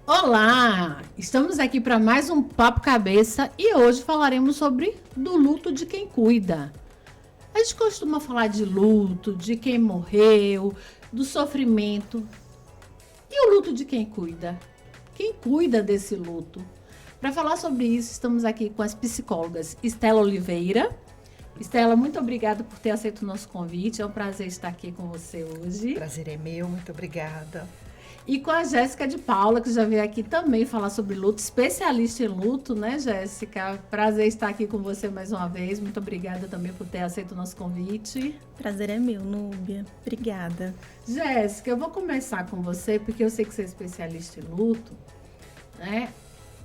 Olá! Estamos aqui para mais um Papo Cabeça e hoje falaremos sobre do luto de quem cuida. A gente costuma falar de luto, de quem morreu, do sofrimento. E o luto de quem cuida? Quem cuida desse luto? Para falar sobre isso, estamos aqui com as psicólogas Estela Oliveira. Estela, muito obrigada por ter aceito o nosso convite. É um prazer estar aqui com você hoje. Prazer é meu, muito obrigada. E com a Jéssica de Paula, que já veio aqui também falar sobre luto, especialista em luto, né, Jéssica? Prazer estar aqui com você mais uma vez. Muito obrigada também por ter aceito o nosso convite. Prazer é meu, Núbia. Obrigada. Jéssica, eu vou começar com você, porque eu sei que você é especialista em luto, né?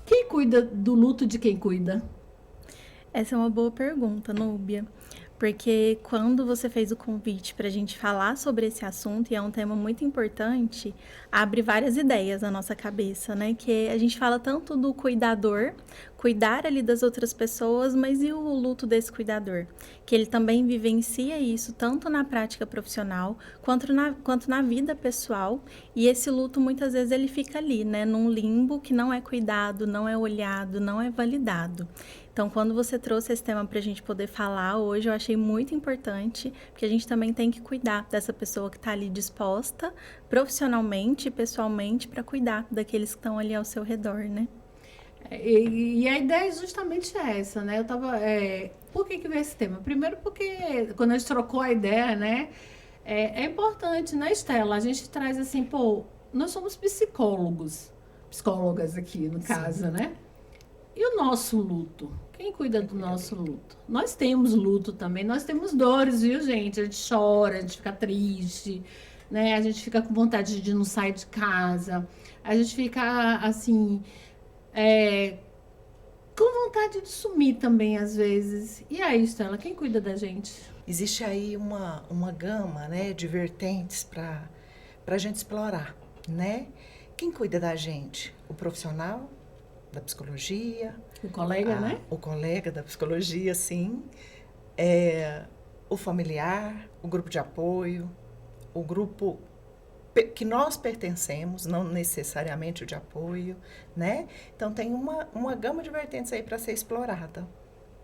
Quem cuida do luto de quem cuida? Essa é uma boa pergunta, Núbia. Porque quando você fez o convite para a gente falar sobre esse assunto, e é um tema muito importante, abre várias ideias na nossa cabeça, né? Que a gente fala tanto do cuidador, cuidar ali das outras pessoas, mas e o luto desse cuidador? Que ele também vivencia isso, tanto na prática profissional, quanto na vida pessoal, e esse luto muitas vezes ele fica ali, né? Num limbo que não é cuidado, não é olhado, não é validado. Então, quando você trouxe esse tema para a gente poder falar hoje, eu achei muito importante, porque a gente também tem que cuidar dessa pessoa que está ali disposta, profissionalmente e pessoalmente, para cuidar daqueles que estão ali ao seu redor, né? E a ideia é justamente essa, né? Por que veio esse tema? Primeiro porque quando a gente trocou a ideia, né? É importante, né, Estela? A gente traz assim, nós somos psicólogas aqui, no caso, Sim. né? E o nosso luto? Quem cuida do nosso luto? Nós temos luto também, nós temos dores, viu, gente? A gente chora, a gente fica triste, né? A gente fica com vontade de não sair de casa, a gente fica, assim, com vontade de sumir também, às vezes. E aí, Estela, quem cuida da gente? Existe aí uma gama, né, de vertentes para a gente explorar, né? Quem cuida da gente? O profissional da psicologia. O colega, né? O colega da psicologia, sim. O familiar, o grupo de apoio, o grupo que nós pertencemos, não necessariamente o de apoio, né? Então, tem uma gama de vertentes aí para ser explorada.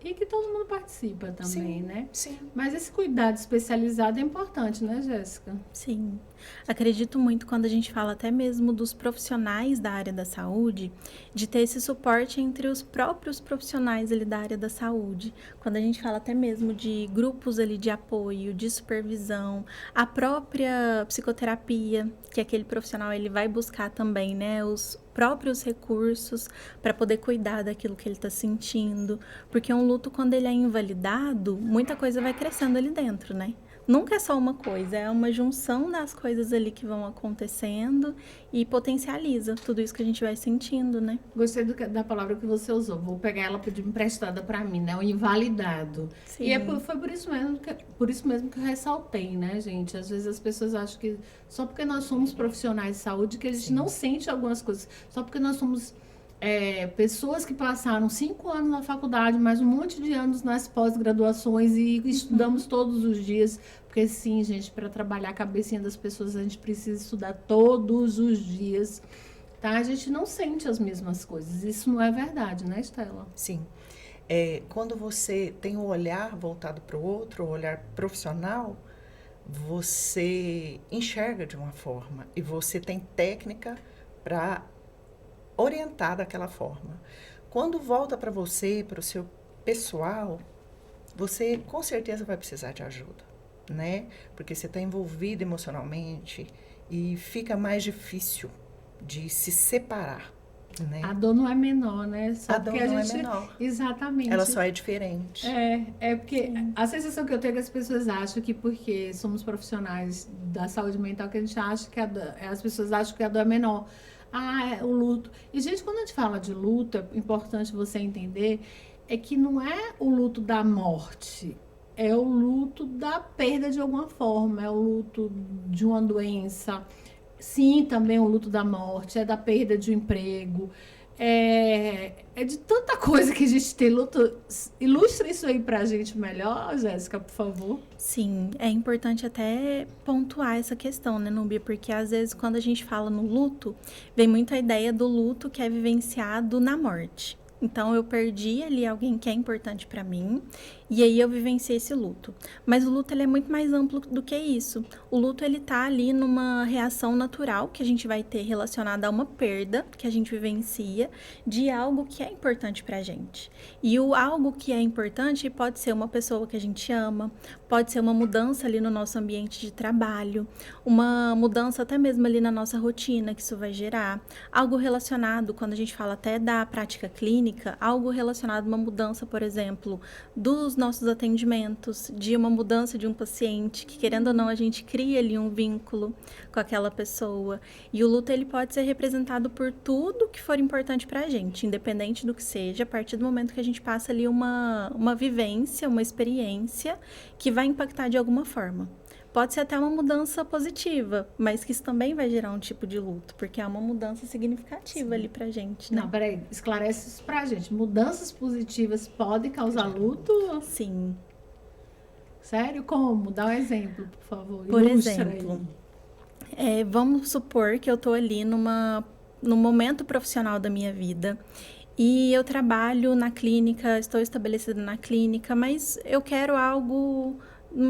E que todo mundo participa também, Sim, né? sim. Mas esse cuidado especializado é importante, né, Jéssica? Sim. Acredito muito quando a gente fala até mesmo dos profissionais da área da saúde, de ter esse suporte entre os próprios profissionais ali da área da saúde. Quando a gente fala até mesmo de grupos ali de apoio, de supervisão, a própria psicoterapia, que aquele profissional ele vai buscar também, né, os próprios recursos para poder cuidar daquilo que ele está sentindo, porque um luto, quando ele é invalidado, muita coisa vai crescendo ali dentro, né? Nunca é só uma coisa, é uma junção das coisas ali que vão acontecendo e potencializa tudo isso que a gente vai sentindo, né? Gostei da palavra que você usou. Vou pegar ela emprestada para mim, né? O invalidado. Sim. E foi por isso mesmo que eu ressaltei, né, gente? Às vezes as pessoas acham que só porque nós somos profissionais de saúde que a gente não sente algumas coisas. Só porque nós somos pessoas que passaram 5 anos na faculdade, mais um monte de anos nas pós-graduações e estudamos todos os dias. Porque sim, gente, para trabalhar a cabecinha das pessoas, a gente precisa estudar todos os dias. Tá? A gente não sente as mesmas coisas. Isso não é verdade, né, Estela? Sim. Quando você tem o olhar voltado para o outro, o olhar profissional, você enxerga de uma forma e você tem técnica para orientar daquela forma. Quando volta para você, para o seu pessoal, você com certeza vai precisar de ajuda, né? Porque você está envolvido emocionalmente e fica mais difícil de se separar, né? A dor não é menor, né? A dor não é menor. Exatamente. Ela só é diferente. Porque a sensação que eu tenho é que as pessoas acham que porque somos profissionais da saúde mental, que a gente acha que as pessoas acham que a dor é menor. O luto. E, gente, quando a gente fala de luto, é importante você entender que não é o luto da morte, é o luto da perda de alguma forma, é o luto de uma doença. Sim, também o luto da morte, é da perda de um emprego, é de tanta coisa que a gente tem luto. Ilustra isso aí pra gente melhor, Jéssica, por favor. Sim, é importante até pontuar essa questão, né, Núbia? Porque às vezes quando a gente fala no luto, vem muito a ideia do luto que é vivenciado na morte. Então eu perdi ali alguém que é importante para mim e aí eu vivenciei esse luto. Mas o luto ele é muito mais amplo do que isso. O luto ele tá ali numa reação natural que a gente vai ter relacionada a uma perda que a gente vivencia de algo que é importante pra gente. E o algo que é importante pode ser uma pessoa que a gente ama, pode ser uma mudança ali no nosso ambiente de trabalho, uma mudança até mesmo ali na nossa rotina que isso vai gerar, algo relacionado, quando a gente fala até da prática clínica, algo relacionado a uma mudança, por exemplo, dos nossos atendimentos, de uma mudança de um paciente, que querendo ou não a gente cria ali um vínculo com aquela pessoa. E o luto ele pode ser representado por tudo que for importante pra gente, independente do que seja, a partir do momento que a gente passa ali uma vivência, uma experiência que vai impactar de alguma forma. Pode ser até uma mudança positiva, mas que isso também vai gerar um tipo de luto, porque é uma mudança significativa ali pra gente, né? Não, peraí, esclarece isso pra gente. Mudanças positivas podem causar luto? Sim. Sério? Como? Dá um exemplo, por favor. Por Ilustra exemplo, aí. vamos supor que eu tô ali num momento profissional da minha vida e eu trabalho na clínica, estou estabelecida na clínica, mas eu quero algo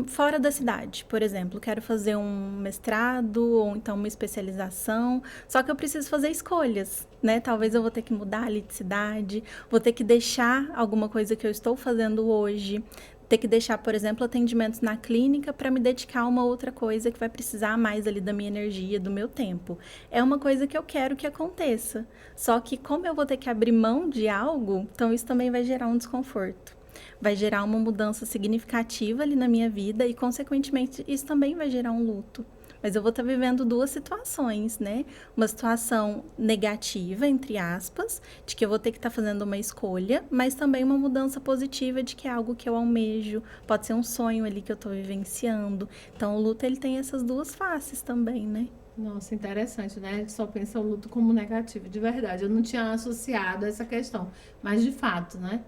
fora da cidade, por exemplo, quero fazer um mestrado ou então uma especialização, só que eu preciso fazer escolhas, né? Talvez eu vou ter que mudar ali de cidade, vou ter que deixar alguma coisa que eu estou fazendo hoje, ter que deixar, por exemplo, atendimentos na clínica para me dedicar a uma outra coisa que vai precisar mais ali da minha energia, do meu tempo. É uma coisa que eu quero que aconteça. Só que como eu vou ter que abrir mão de algo, então isso também vai gerar um desconforto. Vai gerar uma mudança significativa ali na minha vida e, consequentemente, isso também vai gerar um luto. Mas eu vou estar vivendo duas situações, né? Uma situação negativa, entre aspas, de que eu vou ter que estar fazendo uma escolha, mas também uma mudança positiva de que é algo que eu almejo, pode ser um sonho ali que eu estou vivenciando. Então, o luto, ele tem essas duas faces também, né? Nossa, interessante, né? A gente só pensa o luto como negativo, de verdade. Eu não tinha associado essa questão, mas de fato, né?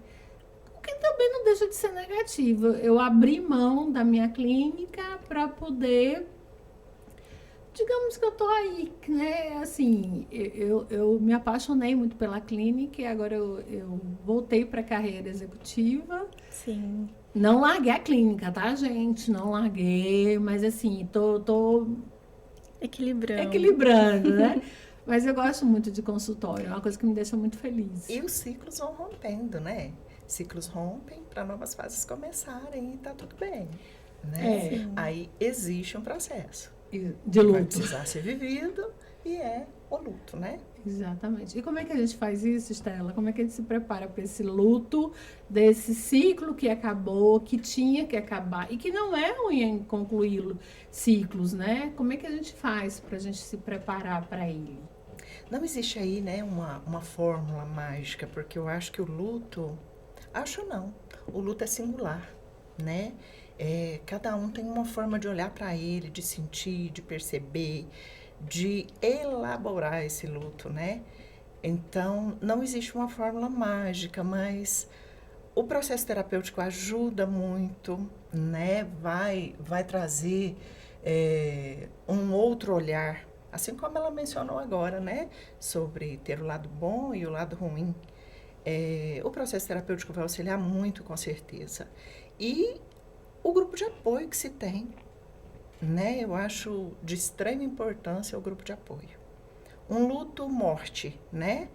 O que também não deixa de ser negativo. Eu abri mão da minha clínica para poder. Digamos que eu tô aí, né? Assim, eu me apaixonei muito pela clínica e agora eu voltei para a carreira executiva. Sim. Não larguei a clínica, tá, gente? Não larguei, mas assim, tô equilibrando, né? Mas eu gosto muito de consultório, é uma coisa que me deixa muito feliz. E os ciclos vão rompendo, né? Ciclos rompem para novas fases começarem e tá tudo bem, né? É. Aí existe um processo. De luto. Vai precisar ser vivido e é o luto, né? Exatamente. E como é que a gente faz isso, Estela? Como é que a gente se prepara para esse luto, desse ciclo que acabou, que tinha que acabar e que não é ruim em concluí-lo, ciclos, né? Como é que a gente faz para a gente se preparar para ele? Não existe aí, né, uma fórmula mágica, porque eu acho que o luto... Acho não. O luto é singular, né? Cada um tem uma forma de olhar para ele, de sentir, de perceber, de elaborar esse luto, né? Então, não existe uma fórmula mágica, mas o processo terapêutico ajuda muito, né? Vai trazer um outro olhar, assim como ela mencionou agora, né? Sobre ter o lado bom e o lado ruim. O processo terapêutico vai auxiliar muito, com certeza. E o grupo de apoio que se tem, né? Eu acho de extrema importância o grupo de apoio. Um luto-morte, né?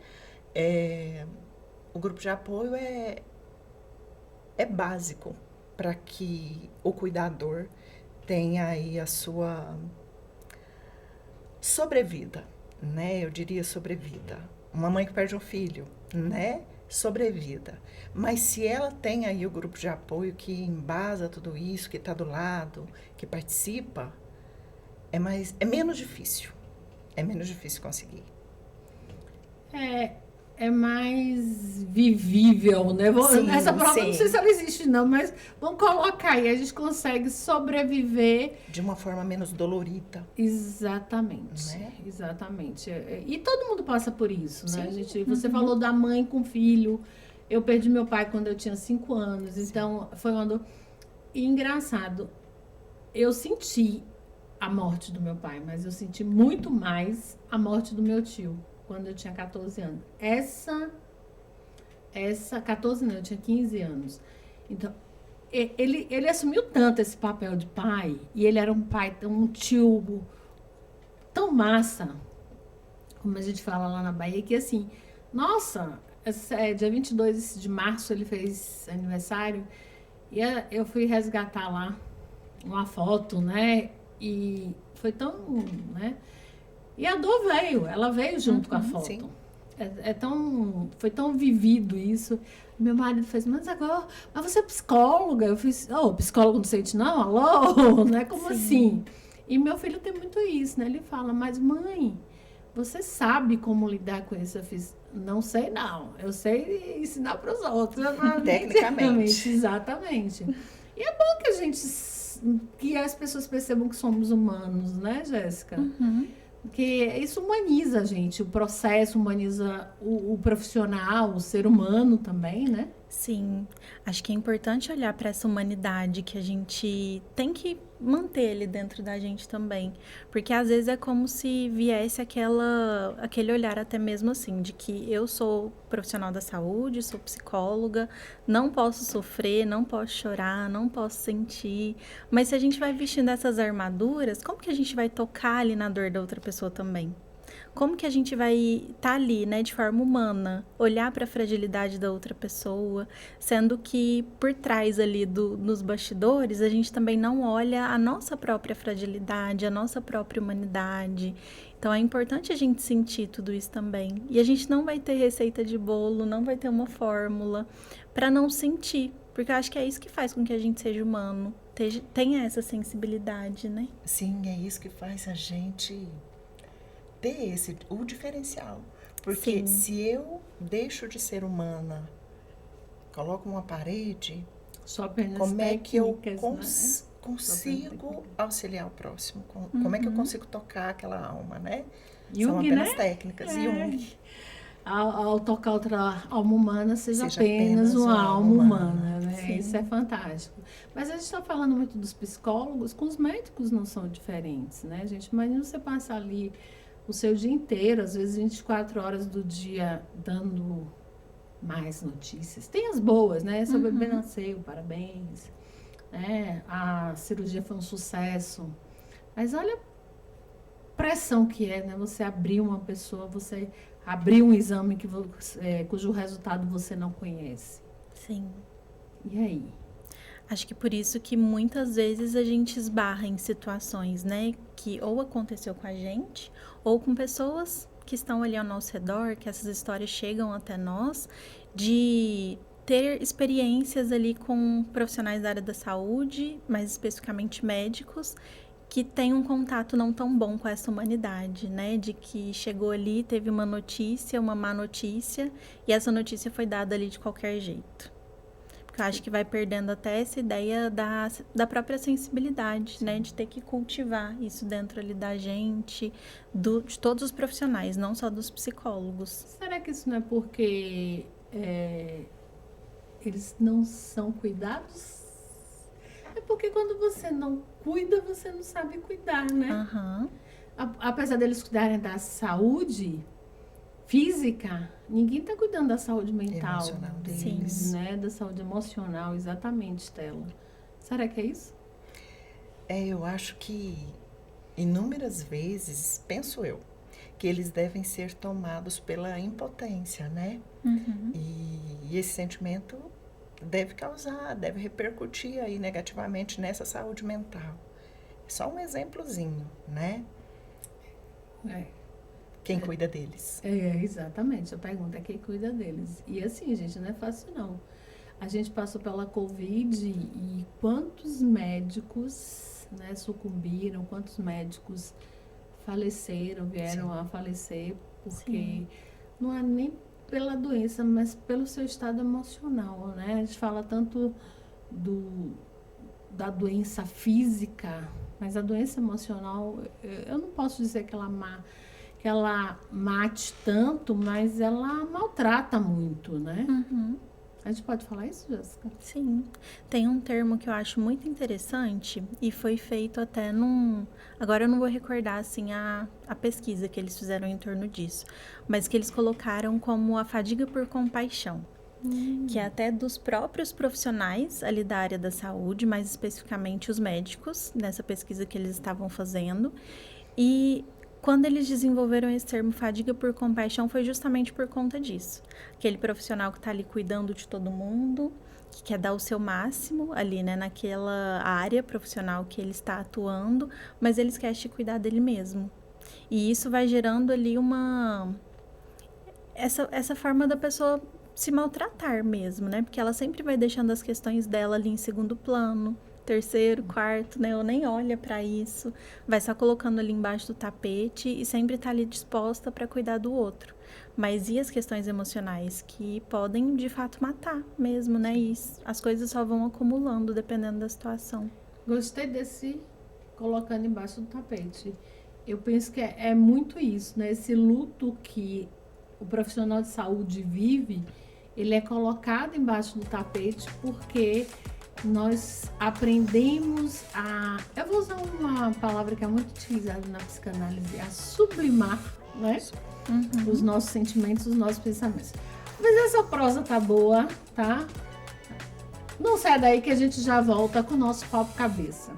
O grupo de apoio é básico para que o cuidador tenha aí a sua sobrevida, né? Eu diria sobrevida. Uma mãe que perde um filho, né? Sobrevida. Mas se ela tem aí o grupo de apoio que embasa tudo isso, que está do lado, que participa, é menos difícil. É menos difícil conseguir. é mais vivível, né? Sim, Essa palavra sim. não sei se ela existe não, mas vamos colocar aí, a gente consegue sobreviver. De uma forma menos dolorida. Exatamente, Né? exatamente. E todo mundo passa por isso, né, Sim. gente? Você falou da mãe com filho. Eu perdi meu pai quando eu tinha 5 anos, então foi uma dor. E engraçado, eu senti a morte do meu pai, mas eu senti muito mais a morte do meu tio, quando eu tinha 14 anos. Essa 14 não, eu tinha 15 anos. Então, ele assumiu tanto esse papel de pai, e ele era um pai, um tio tão massa, como a gente fala lá na Bahia, que assim, nossa, dia 22 de março ele fez aniversário, e eu fui resgatar lá uma foto, né? E foi tão, né? E a dor veio, ela veio junto com a foto. Sim. Foi tão vivido isso. Meu marido fez, mas você é psicóloga? Eu fiz, psicólogo não sente não? Alô? Né? Como Sim. assim? E meu filho tem muito isso, né? Ele fala, mas mãe, você sabe como lidar com isso? Eu fiz, não sei não. Eu sei ensinar para os outros. Tecnicamente. Exatamente. E é bom que as pessoas percebam que somos humanos, né, Jéssica? Porque isso humaniza a gente, o processo humaniza o profissional, o ser humano também, né? Sim, acho que é importante olhar para essa humanidade que a gente tem que manter ali dentro da gente também, porque às vezes é como se viesse aquele olhar até mesmo assim, de que eu sou profissional da saúde, sou psicóloga, não posso sofrer, não posso chorar, não posso sentir, mas se a gente vai vestindo essas armaduras, como que a gente vai tocar ali na dor da outra pessoa também? Como que a gente vai estar ali, né, de forma humana, olhar para a fragilidade da outra pessoa, sendo que por trás ali nos bastidores a gente também não olha a nossa própria fragilidade, a nossa própria humanidade. Então é importante a gente sentir tudo isso também. E a gente não vai ter receita de bolo, não vai ter uma fórmula para não sentir, porque eu acho que é isso que faz com que a gente seja humano, tenha essa sensibilidade, né? Sim, é isso que faz a gente ter o diferencial. Porque Sim. se eu deixo de ser humana, coloco uma parede, Só apenas como é que eu técnicas, né? consigo auxiliar o próximo? Como é que eu consigo tocar aquela alma, né? Jung, São apenas né? técnicas. Jung. Ao tocar outra alma humana, seja Seja apenas uma alma humana, né? Sim. Isso é fantástico. Mas a gente está falando muito dos psicólogos, com os médicos não são diferentes, né, gente? Imagina você passar ali o seu dia inteiro, às vezes 24 horas do dia, dando mais notícias. Tem as boas, né? Seu bebê nasceu, parabéns. Né? A cirurgia foi um sucesso. Mas olha a pressão que é, né? Você abrir uma pessoa, você abrir um exame cujo resultado você não conhece. Sim. E aí? Acho que por isso que muitas vezes a gente esbarra em situações, né, que ou aconteceu com a gente, ou com pessoas que estão ali ao nosso redor, que essas histórias chegam até nós, de ter experiências ali com profissionais da área da saúde, mais especificamente médicos, que têm um contato não tão bom com essa humanidade, né, de que chegou ali, teve uma notícia, uma má notícia, e essa notícia foi dada ali de qualquer jeito. Porque eu acho que vai perdendo até essa ideia da própria sensibilidade, né? De ter que cultivar isso dentro ali da gente, de todos os profissionais, não só dos psicólogos. Será que isso não é porque eles não são cuidados? É porque quando você não cuida, você não sabe cuidar, né? Aham. Apesar deles cuidarem da saúde física, ninguém está cuidando da saúde mental Emocional deles, Sim. né? Da saúde emocional, exatamente, Stella. Será que é isso? Eu acho que inúmeras vezes, penso eu, que eles devem ser tomados pela impotência, né? E esse sentimento deve repercutir aí negativamente nessa saúde mental. Só um exemplozinho, né? Quem cuida deles? Exatamente. A pergunta é quem cuida deles. E assim, gente, não é fácil não. A gente passou pela Covid e quantos médicos, né, sucumbiram, quantos médicos faleceram, vieram a falecer, porque não há nem pela doença, mas pelo seu estado emocional, né? A gente fala tanto da doença física, mas a doença emocional, eu não posso dizer que ela mate tanto, mas ela maltrata muito, né? Uhum. A gente pode falar isso, Jéssica? Sim. Tem um termo que eu acho muito interessante e foi feito até num... Agora eu não vou recordar, assim, a pesquisa que eles fizeram em torno disso, mas que eles colocaram como a fadiga por compaixão. Que é até dos próprios profissionais ali da área da saúde, mais especificamente os médicos, nessa pesquisa que eles estavam fazendo. E quando eles desenvolveram esse termo fadiga por compaixão, foi justamente por conta disso. Aquele profissional que está ali cuidando de todo mundo, que quer dar o seu máximo ali, né, naquela área profissional que ele está atuando, mas ele esquece de cuidar dele mesmo. E isso vai gerando ali essa forma da pessoa se maltratar mesmo, né? Porque ela sempre vai deixando as questões dela ali em segundo plano, terceiro, quarto, né? Ou nem olha pra isso, vai só colocando ali embaixo do tapete e sempre tá ali disposta para cuidar do outro. Mas e as questões emocionais que podem de fato matar mesmo, né? E as coisas só vão acumulando dependendo da situação. Gostei desse colocando embaixo do tapete. Eu penso que é muito isso, né? Esse luto que o profissional de saúde vive, ele é colocado embaixo do tapete porque nós aprendemos eu vou usar uma palavra que é muito utilizada na psicanálise, a sublimar, né? Os nossos sentimentos, os nossos pensamentos. Mas essa prosa tá boa, tá? Não sai daí que a gente já volta com o nosso papo cabeça.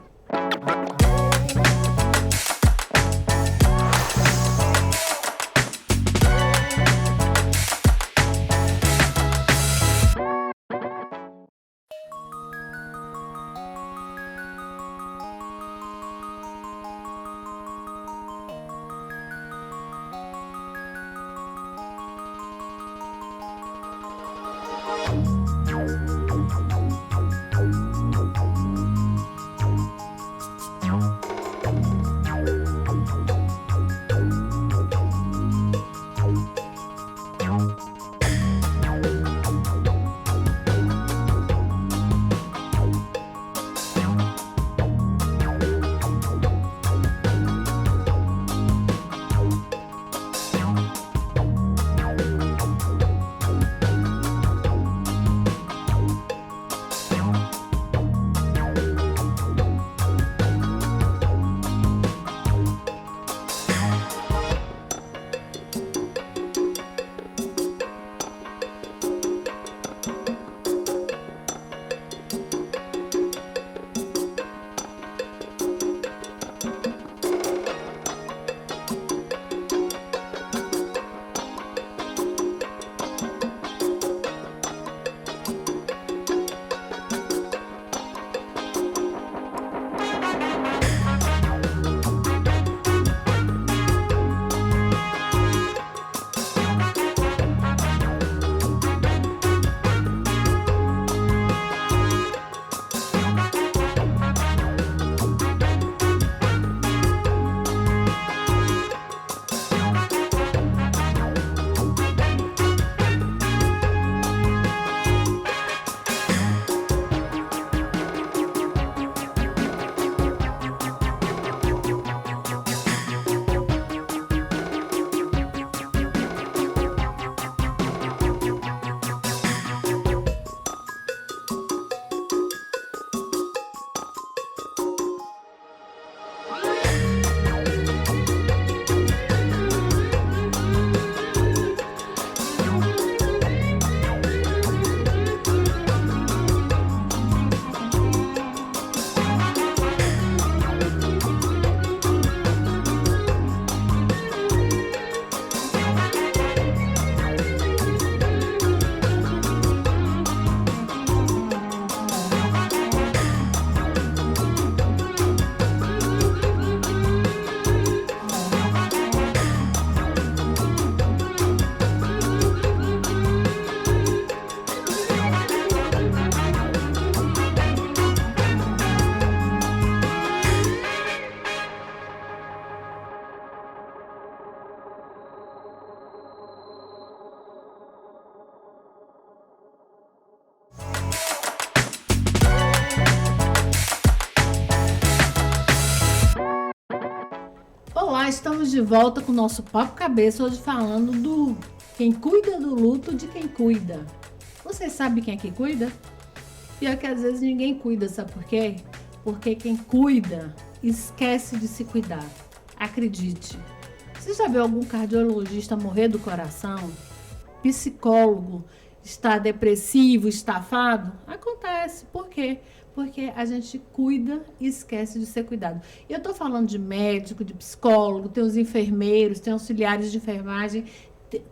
estamos de volta com o nosso Papo Cabeça, hoje falando do quem cuida do luto de quem cuida. Você sabe quem é que cuida? Pior que às vezes ninguém cuida, sabe por quê? Porque quem cuida esquece de se cuidar. Acredite. Você já viu algum cardiologista morrer do coração? Psicólogo estar depressivo, estafado? Acontece. Por quê? Porque a gente cuida e esquece de ser cuidado. E eu tô falando de médico, de psicólogo, tem os enfermeiros, tem auxiliares de enfermagem,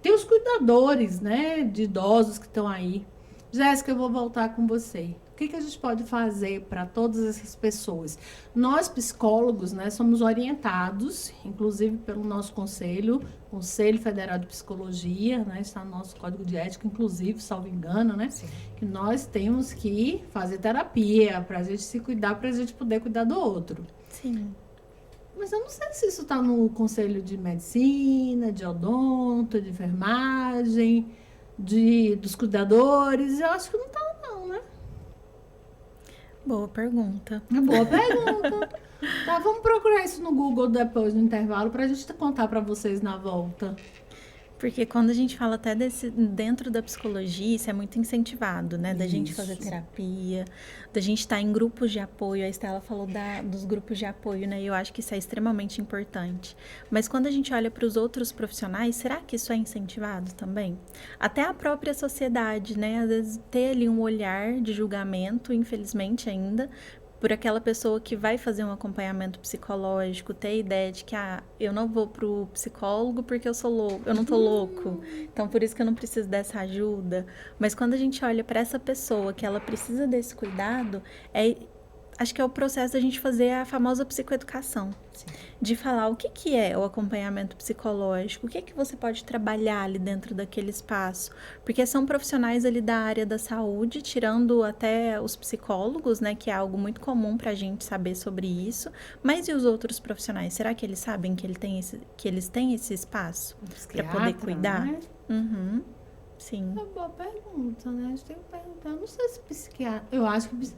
tem os cuidadores, né, de idosos que estão aí. Jéssica, eu vou voltar com você. O que a gente pode fazer para todas essas pessoas? Nós, psicólogos, né, somos orientados, inclusive pelo nosso Conselho Federal de Psicologia, né, está no nosso Código de Ética, inclusive, salvo engano, né, Sim. que nós temos que fazer terapia para a gente se cuidar, para a gente poder cuidar do outro. Sim. Mas eu não sei se isso está no Conselho de Medicina, de Odonto, de Enfermagem, dos cuidadores. Eu acho que não está, não, né? Boa pergunta. Boa pergunta. Tá, vamos procurar isso no Google depois, no intervalo, para a gente contar para vocês na volta. Porque quando a gente fala até dentro da psicologia, isso é muito incentivado, né? Da gente fazer terapia, da gente estar em grupos de apoio. A Estela falou dos grupos de apoio, né? E eu acho que isso é extremamente importante. Mas quando a gente olha para os outros profissionais, será que isso é incentivado também? Até a própria sociedade, né? Às vezes ter ali um olhar de julgamento, infelizmente ainda, por aquela pessoa que vai fazer um acompanhamento psicológico, ter a ideia de que eu não vou pro psicólogo porque eu sou louco, eu não tô louco, então por isso que eu não preciso dessa ajuda. Mas quando a gente olha para essa pessoa que ela precisa desse cuidado, acho que é o processo da gente fazer a famosa psicoeducação. Sim. De falar o que é o acompanhamento psicológico, o que você pode trabalhar ali dentro daquele espaço. Porque são profissionais ali da área da saúde, tirando até os psicólogos, né, que é algo muito comum para a gente saber sobre isso. Mas e os outros profissionais? Será que eles sabem que eles têm esse espaço para poder cuidar? Né? Uhum. Sim. É uma boa pergunta, né? A gente tem que perguntar. Eu não sei se psiquiatra... Eu acho que...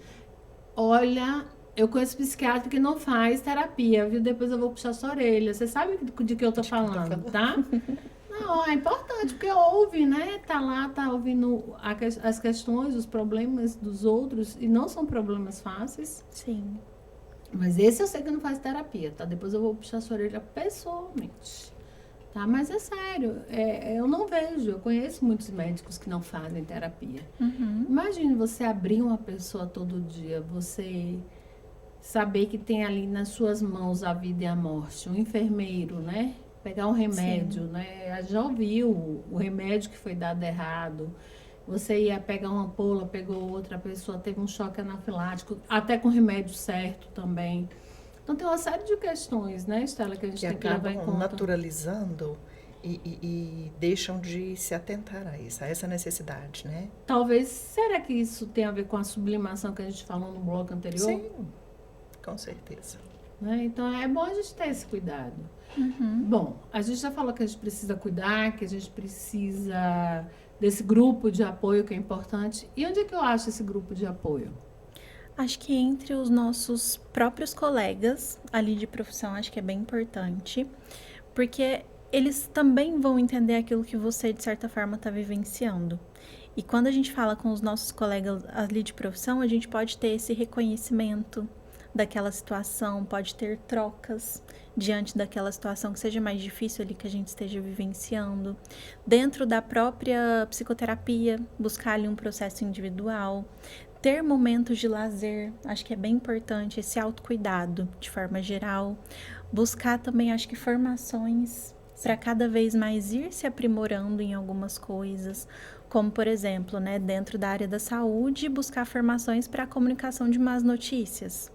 Olha, eu conheço psiquiatra que não faz terapia, viu? Depois eu vou puxar sua orelha. Você sabe de que eu tô falando, tá? Não, é importante, porque ouve, né? Tá lá, tá ouvindo as questões, os problemas dos outros, e não são problemas fáceis. Sim. Mas esse eu sei que não faz terapia, tá? Depois eu vou puxar sua orelha pessoalmente. Tá? Mas é sério, eu não vejo, eu conheço muitos médicos que não fazem terapia. Uhum. Imagine você abrir uma pessoa todo dia, você saber que tem ali nas suas mãos a vida e a morte, um enfermeiro, né? Pegar um remédio, Sim. né? Já ouviu o remédio que foi dado errado. Você ia pegar uma ampola, pegou outra pessoa, teve um choque anafilático, até com o remédio certo também. Então, tem uma série de questões, né, Estela, que a gente tem que levar em acabam conta. naturalizando e deixam de se atentar a isso, a essa necessidade, né? Talvez, será que isso tem a ver com a sublimação que a gente falou no bloco anterior? Sim, com certeza. Né? Então, é bom a gente ter esse cuidado. Uhum. Bom, a gente já falou que a gente precisa cuidar, que a gente precisa desse grupo de apoio que é importante. E onde é que eu acho esse grupo de apoio? Acho que entre os nossos próprios colegas ali de profissão, acho que é bem importante, porque eles também vão entender aquilo que você, de certa forma, está vivenciando. E quando a gente fala com os nossos colegas ali de profissão, a gente pode ter esse reconhecimento daquela situação, pode ter trocas diante daquela situação que seja mais difícil ali que a gente esteja vivenciando. Dentro da própria psicoterapia, buscar ali um processo individual. Ter momentos de lazer, acho que é bem importante, esse autocuidado de forma geral. Buscar também, acho que formações para cada vez mais ir se aprimorando em algumas coisas. Como, por exemplo, né, dentro da área da saúde, buscar formações para a comunicação de más notícias.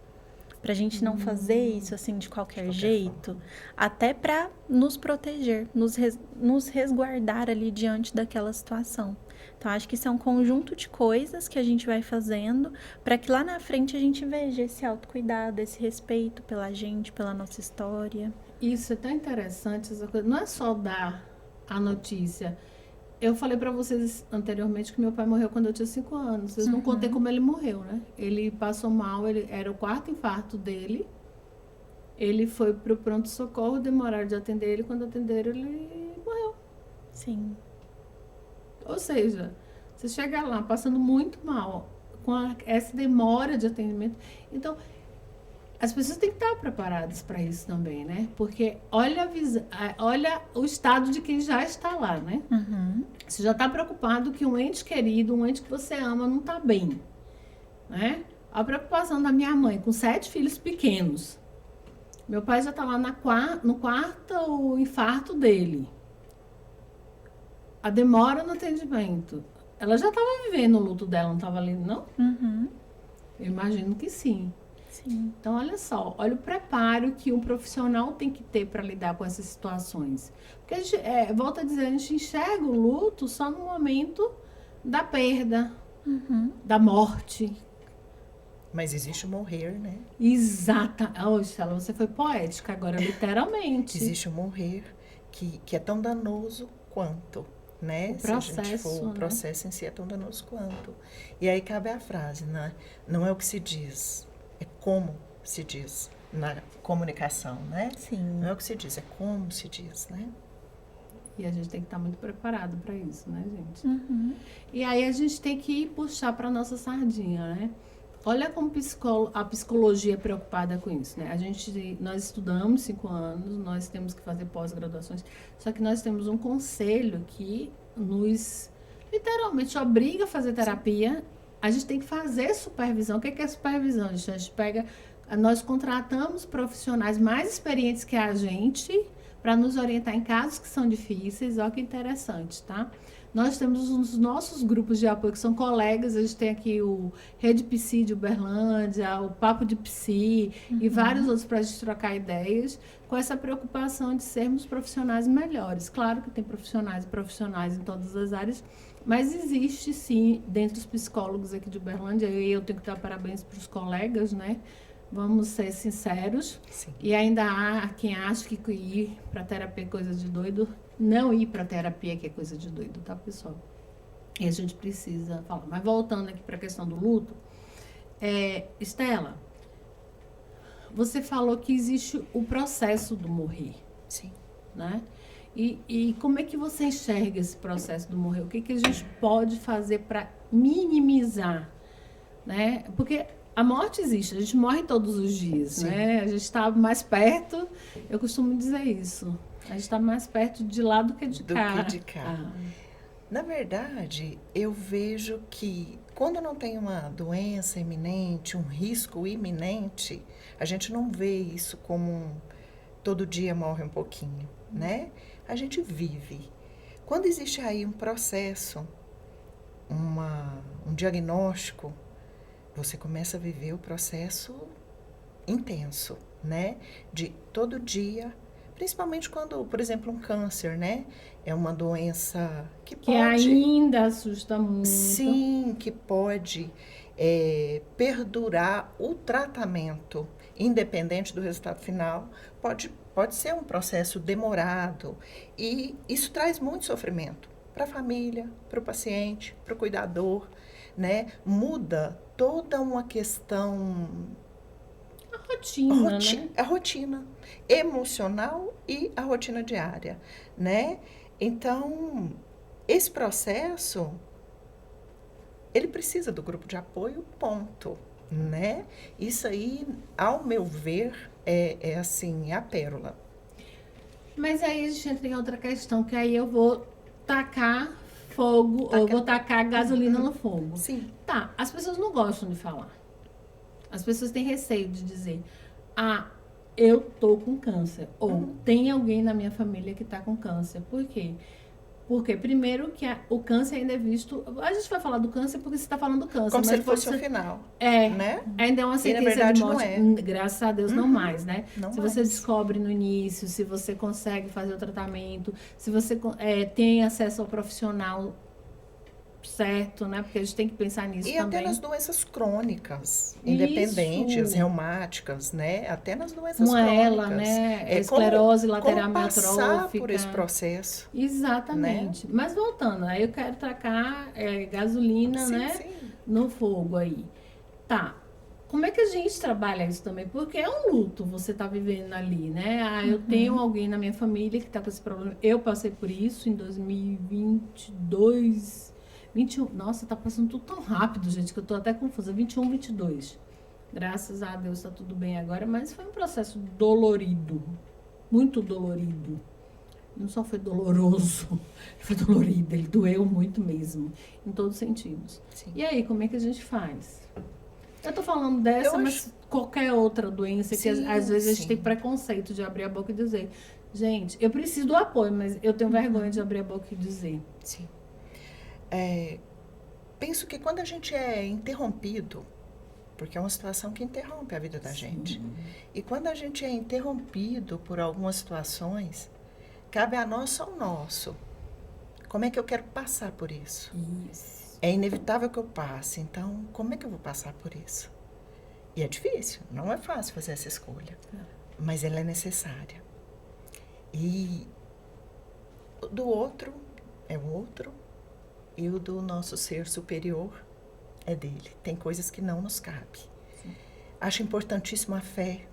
Para a gente não fazer isso assim de qualquer jeito, até para nos proteger, nos resguardar ali diante daquela situação. Então, acho que isso é um conjunto de coisas que a gente vai fazendo para que lá na frente a gente veja esse autocuidado, esse respeito pela gente, pela nossa história. Isso é tão interessante, essa coisa. Não é só dar a notícia. Eu falei para vocês anteriormente que meu pai morreu quando eu tinha 5 anos. Eu não contei como ele morreu, né? Ele passou mal, era o 4º infarto dele. ele foi pro pronto-socorro, demoraram de atender ele, quando atenderam ele morreu. Sim. Ou seja, você chega lá passando muito mal, com essa demora de atendimento. Então, as pessoas têm que estar preparadas para isso também, né? Porque olha o estado de quem já está lá, né? Uhum. Você já está preocupado que um ente querido, um ente que você ama, não está bem, né? A preocupação da minha mãe, com 7 filhos pequenos. Meu pai já está lá no quarto infarto dele. A demora no atendimento. Ela já estava vivendo o luto dela, não estava ali, não? Uhum. Eu imagino que sim. Sim. Então, olha só, olha o preparo que um profissional tem que ter para lidar com essas situações. Porque, a gente, volto a dizer, a gente enxerga o luto só no momento da perda, Uhum. da morte. Mas existe o morrer, né? Exata. Oh, Stella, você foi poética agora, literalmente. Existe o morrer que é tão danoso quanto, né? O Se a gente processo, for, o né? processo em si é tão danoso quanto. E aí cabe a frase, né? Não é o que se diz, é como se diz na comunicação, né? Sim. Não é o que se diz, é como se diz, né? E a gente tem que estar muito preparado para isso, né, gente? Uhum. E aí a gente tem que puxar para nossa sardinha, né? Olha como a psicologia é preocupada com isso, né? Nós estudamos 5 anos, nós temos que fazer pós-graduações, só que nós temos um conselho que nos literalmente obriga a fazer terapia. A gente tem que fazer supervisão. O que é supervisão? Nós contratamos profissionais mais experientes que a gente para nos orientar em casos que são difíceis. Olha que interessante, tá? Nós temos os nossos grupos de apoio, que são colegas. A gente tem aqui o Rede Psi de Uberlândia, o Papo de Psi e vários outros para a gente trocar ideias, com essa preocupação de sermos profissionais melhores. Claro que tem profissionais e profissionais em todas as áreas, mas existe sim, dentre os psicólogos aqui de Uberlândia, e eu tenho que dar parabéns para os colegas, né? Vamos ser sinceros. Sim. E ainda há quem acha que ir para terapia é coisa de doido. Não ir para terapia que é coisa de doido, tá, pessoal? E a gente precisa falar. Mas voltando aqui para a questão do luto, Stella, você falou que existe o processo do morrer, Sim. né? E como é que você enxerga esse processo do morrer? O que a gente pode fazer para minimizar, né? Porque a morte existe, a gente morre todos os dias, Sim. né? A gente está mais perto, eu costumo dizer isso. A gente está mais perto de lá do que de cá. Do que de cá. Na verdade, eu vejo que quando não tem uma doença iminente, um risco iminente, a gente não vê isso como todo dia morre um pouquinho, né? A gente vive. Quando existe aí um processo, um diagnóstico, você começa a viver o processo intenso, né? De todo dia, principalmente quando, por exemplo, um câncer, né? É uma doença que pode... Que ainda assusta muito. Sim, que pode perdurar o tratamento, independente do resultado final, pode ser um processo demorado. E isso traz muito sofrimento para a família, para o paciente, para o cuidador, né? Muda toda uma questão... Rotina, né? A rotina emocional e a rotina diária, né? Então, esse processo, ele precisa do grupo de apoio, ponto, né? Isso aí, ao meu ver, é assim, é a pérola. Mas aí a gente entra em outra questão, que aí eu vou tacar fogo, ou vou tacar gasolina no fogo. Sim. Tá, as pessoas não gostam de falar. As pessoas têm receio de dizer, eu tô com câncer. Ou tem alguém na minha família que tá com câncer. Por quê? Porque, primeiro, que o câncer ainda é visto... A gente vai falar do câncer porque você está falando do câncer. Como mas se ele fosse o final. Né? Ainda é uma E, na sentença verdade, de morte. não é. Graças a Deus, não mais, né? Não se mais. você descobre no início, se você consegue fazer o tratamento, se você tem acesso ao profissional certo, né? Porque a gente tem que pensar nisso e também. até nas doenças crônicas, independentes, reumáticas, né? Até nas doenças Moela, crônicas. né? Esclerose lateral como passar amiotrófica. por esse processo. Exatamente. Né? Mas voltando, aí eu quero tacar gasolina, Sim, né? sim. No fogo aí. Tá. como é que a gente trabalha isso também? Porque é um luto você tá vivendo ali, né? Ah, eu tenho alguém na minha família que tá com esse problema. Eu passei por isso em 2022, 21. Nossa, tá passando tudo tão rápido, gente, que eu tô até confusa. 21, 22. Graças a Deus tá tudo bem agora, mas foi um processo dolorido. Muito dolorido. Não só foi doloroso, foi dolorido, ele doeu muito mesmo, em todos os sentidos. Sim. E aí, como é que a gente faz? Eu tô falando dessa, mas qualquer outra doença que às vezes a gente tem preconceito de abrir a boca e dizer, gente, eu preciso do apoio, mas eu tenho vergonha de abrir a boca e dizer. Sim. Penso que quando a gente é interrompido, porque é uma situação que interrompe a vida da gente, e quando a gente é interrompido por algumas situações, cabe a nós só o nosso. Como é que eu quero passar por isso? Isso. É inevitável que eu passe, então como é que eu vou passar por isso? E é difícil, não é fácil fazer essa escolha, mas ela é necessária. E do outro é o outro, e o do nosso ser superior é dele. Tem coisas que não nos cabe. Acho importantíssimo a fé,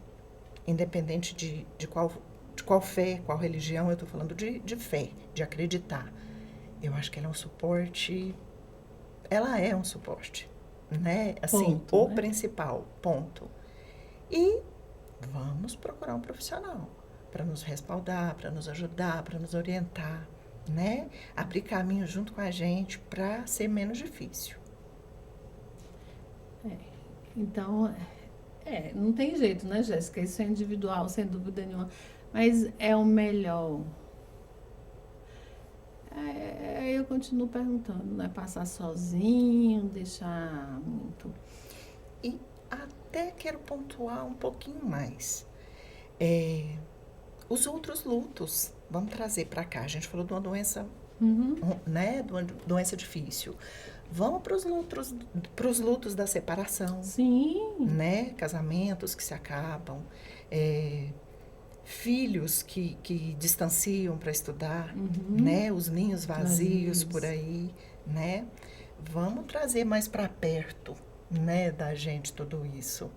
independente de qual fé, qual religião, eu estou falando de fé, de acreditar. Eu acho que ela é um suporte, né? Assim, Ponto, o né? principal, ponto. E vamos procurar um profissional para nos respaldar, para nos ajudar, para nos orientar, né? Abrir caminho junto com a gente para ser menos difícil. Então, não tem jeito, né, Jéssica? Isso é individual, sem dúvida nenhuma. Mas é o melhor. Eu continuo perguntando, né? Passar sozinho, deixar muito. E até quero pontuar um pouquinho mais. Os outros lutos, vamos trazer para cá. A gente falou de uma doença, né? De uma doença difícil. Vamos para os lutos da separação. Sim. Né? Casamentos que se acabam, filhos que distanciam para estudar, né? Os ninhos vazios por aí, né? Vamos trazer mais para perto, né, da gente tudo isso.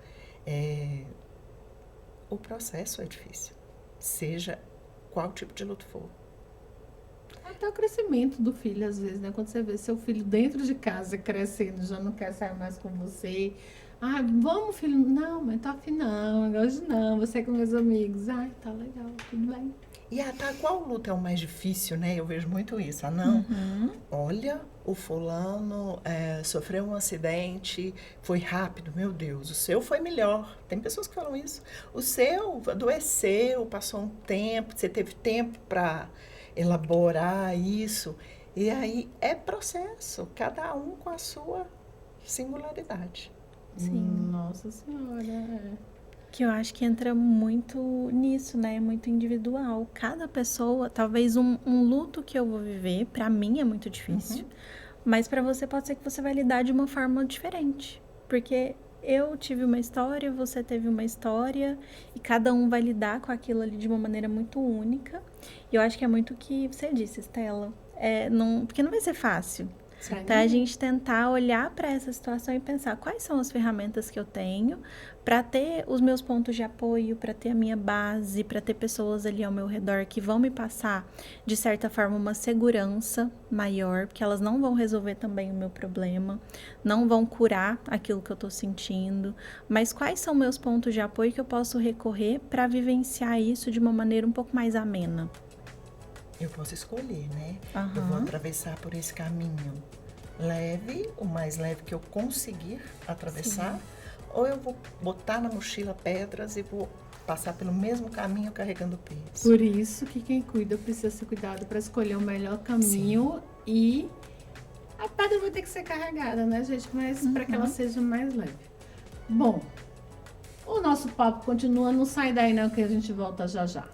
O processo é difícil, seja qual tipo de luto for. Até o crescimento do filho, às vezes, né? Quando você vê seu filho dentro de casa crescendo, já não quer sair mais com você. Ah, vamos, filho. Não, mas tá afim não, hoje não, você com meus amigos. Ai, tá legal, tudo bem. E qual luto é o mais difícil, né? Eu vejo muito isso. Olha, o fulano sofreu um acidente, foi rápido, meu Deus, o seu foi melhor. Tem pessoas que falam isso. O seu adoeceu, passou um tempo, você teve tempo para elaborar isso. E aí é processo, cada um com a sua singularidade. Sim. Nossa Senhora. Que eu acho que entra muito nisso, né? É muito individual. Cada pessoa, talvez um luto que eu vou viver, pra mim é muito difícil. Mas pra você pode ser que você vai lidar de uma forma diferente. Porque eu tive uma história, você teve uma história, e cada um vai lidar com aquilo ali de uma maneira muito única. E eu acho que é muito o que você disse, Estela. Porque não vai ser fácil. Então, a gente tentar olhar para essa situação e pensar quais são as ferramentas que eu tenho para ter os meus pontos de apoio, para ter a minha base, para ter pessoas ali ao meu redor que vão me passar, de certa forma, uma segurança maior, porque elas não vão resolver também o meu problema, não vão curar aquilo que eu estou sentindo, mas quais são meus pontos de apoio que eu posso recorrer para vivenciar isso de uma maneira um pouco mais amena. Eu posso escolher, né? Eu vou atravessar por esse caminho leve, o mais leve que eu conseguir atravessar, ou eu vou botar na mochila pedras e vou passar pelo mesmo caminho carregando peso. Por isso que quem cuida precisa ser cuidado para escolher o melhor caminho. E a pedra vai ter que ser carregada, né, gente? Mas para que ela seja mais leve. Bom, o nosso papo continua, não sai daí não, que a gente volta já já.